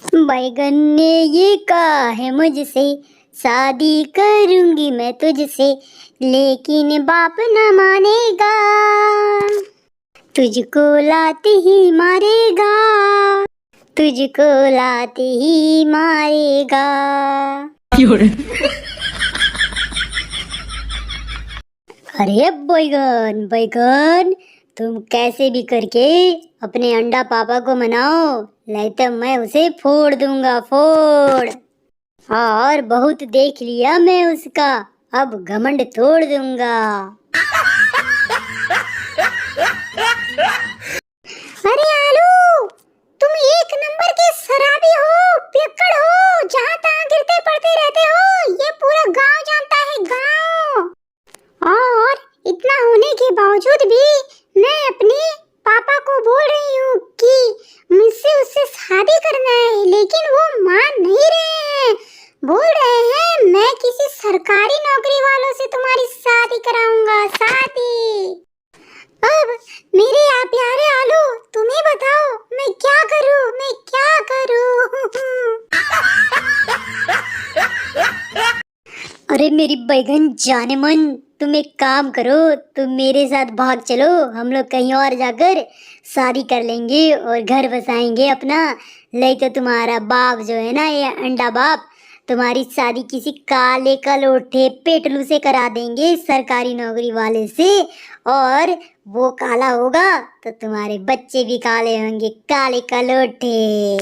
बैगन ने ये कहा है मुझसे, शादी करूंगी मैं तुझसे, लेकिन बाप न मानेगा, तुझको लाते ही मारेगा, तुझको लाते ही मारेगा। अरे बैगन बैगन, तुम कैसे भी करके अपने अंडा पापा को मनाओ, नहीं तो मैं उसे फोड़ दूंगा, फोड़। और बहुत देख लिया मैं उसका, अब घमंड तोड़ दूंगा। अरे आलू, तुम एक नंबर के शराबी हो, पियक्कड़ हो, जहाँ तहाँ गिरते पड़ते रहते हो, ये पूरा गांव जानता है, गांव। और इतना होने के बावजूद भी मैं अपने पापा को बोल रही हूँ कि मुझसे उससे शादी करना है, लेकिन वो मान नहीं रहे हैं। बोल रहे हैं मैं किसी सरकारी नौकरी वालों से तुम्हारी शादी कराऊंगा, शादी। अब मेरे आप प्यारे आलू, तुम ही बताओ मैं क्या करूं, मैं क्या करूं? अरे मेरी बैगन जाने मन, तुम एक काम करो, तुम मेरे साथ भाग चलो, हम लोग कहीं और जाकर शादी कर लेंगे और घर बसाएंगे अपना। नहीं तो तुम्हारा बाप जो है ना, ये अंडा बाप, तुम्हारी शादी किसी काले कलोठे पेटलू से करा देंगे, सरकारी नौकरी वाले से। और वो काला होगा तो तुम्हारे बच्चे भी काले होंगे, काले कलोठे।